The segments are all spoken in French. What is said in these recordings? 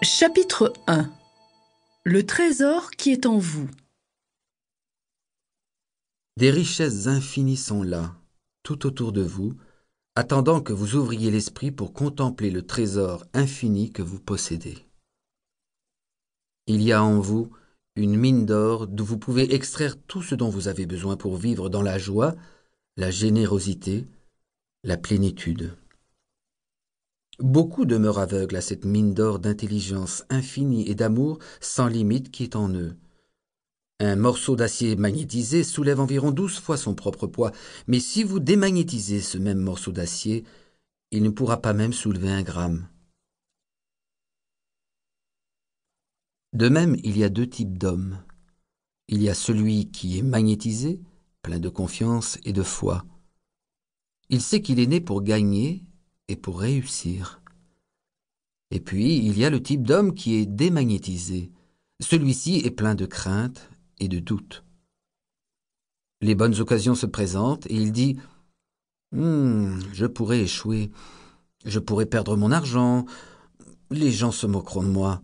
Chapitre 1. Le trésor qui est en vous. Des richesses infinies sont là, tout autour de vous, attendant que vous ouvriez l'esprit pour contempler le trésor infini que vous possédez. Il y a en vous une mine d'or d'où vous pouvez extraire tout ce dont vous avez besoin pour vivre dans la joie, la générosité, la plénitude. Beaucoup demeurent aveugles à cette mine d'or d'intelligence infinie et d'amour sans limite qui est en eux. Un morceau d'acier magnétisé soulève environ 12 fois son propre poids, mais si vous démagnétisez ce même morceau d'acier, il ne pourra pas même soulever 1 gramme. De même, il y a 2 types d'hommes. Il y a celui qui est magnétisé, plein de confiance et de foi. Il sait qu'il est né pour gagner et pour réussir. Et puis, il y a le type d'homme qui est démagnétisé. Celui-ci est plein de crainte et de doute. Les bonnes occasions se présentent et il dit « je pourrais échouer, je pourrais perdre mon argent, les gens se moqueront de moi. »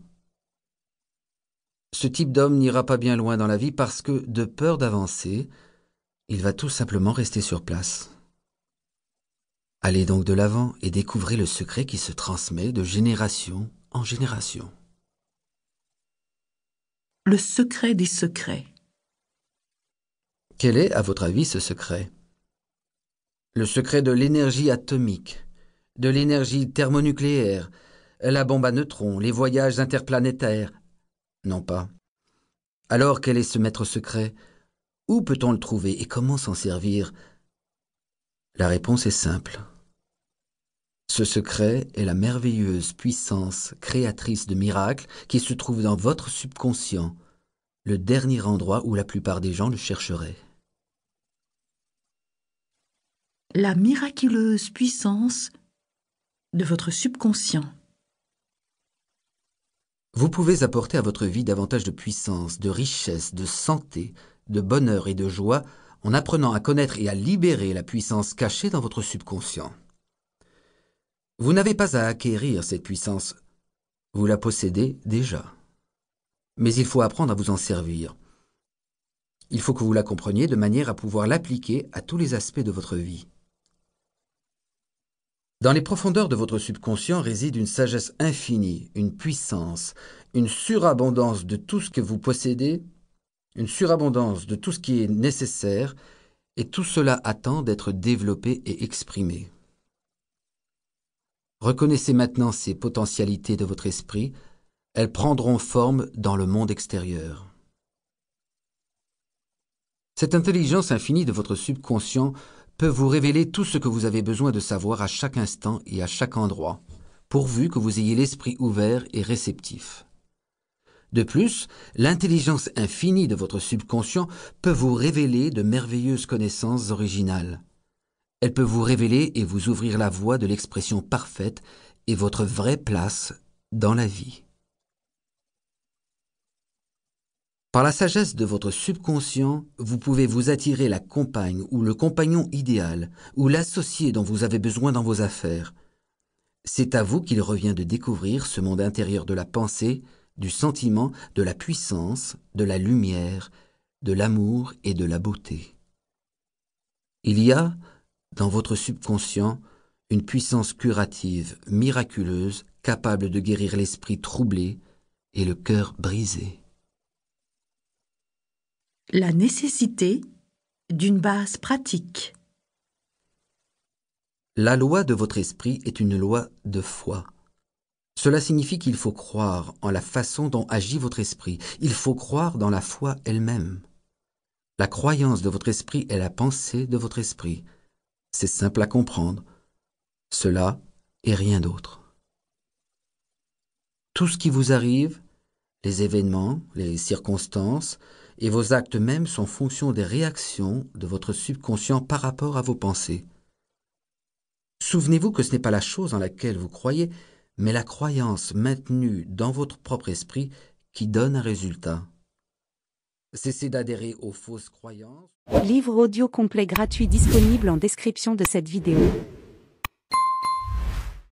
Ce type d'homme n'ira pas bien loin dans la vie parce que, de peur d'avancer, il va tout simplement rester sur place. Allez donc de l'avant et découvrez le secret qui se transmet de génération en génération. Le secret des secrets. Quel est, à votre avis, ce secret? Le secret de l'énergie atomique, de l'énergie thermonucléaire, la bombe à neutrons, les voyages interplanétaires? Non pas. Alors quel est ce maître secret? Où peut-on le trouver et comment s'en servir? La réponse est simple. Ce secret est la merveilleuse puissance créatrice de miracles qui se trouve dans votre subconscient, le dernier endroit où la plupart des gens le chercheraient. La miraculeuse puissance de votre subconscient. Vous pouvez apporter à votre vie davantage de puissance, de richesse, de santé, de bonheur et de joie en apprenant à connaître et à libérer la puissance cachée dans votre subconscient. Vous n'avez pas à acquérir cette puissance, vous la possédez déjà. Mais il faut apprendre à vous en servir. Il faut que vous la compreniez de manière à pouvoir l'appliquer à tous les aspects de votre vie. Dans les profondeurs de votre subconscient réside une sagesse infinie, une puissance, une surabondance de tout ce que vous possédez, une surabondance de tout ce qui est nécessaire, et tout cela attend d'être développé et exprimé. Reconnaissez maintenant ces potentialités de votre esprit, elles prendront forme dans le monde extérieur. Cette intelligence infinie de votre subconscient peut vous révéler tout ce que vous avez besoin de savoir à chaque instant et à chaque endroit, pourvu que vous ayez l'esprit ouvert et réceptif. De plus, l'intelligence infinie de votre subconscient peut vous révéler de merveilleuses connaissances originales. Elle peut vous révéler et vous ouvrir la voie de l'expression parfaite et votre vraie place dans la vie. Par la sagesse de votre subconscient, vous pouvez vous attirer la compagne ou le compagnon idéal ou l'associé dont vous avez besoin dans vos affaires. C'est à vous qu'il revient de découvrir ce monde intérieur de la pensée, du sentiment, de la puissance, de la lumière, de l'amour et de la beauté. Il y a, dans votre subconscient, une puissance curative, miraculeuse, capable de guérir l'esprit troublé et le cœur brisé. La nécessité d'une base pratique. La loi de votre esprit est une loi de foi. Cela signifie qu'il faut croire en la façon dont agit votre esprit. Il faut croire dans la foi elle-même. La croyance de votre esprit est la pensée de votre esprit. C'est simple à comprendre. Cela et rien d'autre. Tout ce qui vous arrive, les événements, les circonstances et vos actes même sont fonction des réactions de votre subconscient par rapport à vos pensées. Souvenez-vous que ce n'est pas la chose en laquelle vous croyez, mais la croyance maintenue dans votre propre esprit qui donne un résultat. Cessez d'adhérer aux fausses croyances. Livre audio complet gratuit disponible en description de cette vidéo.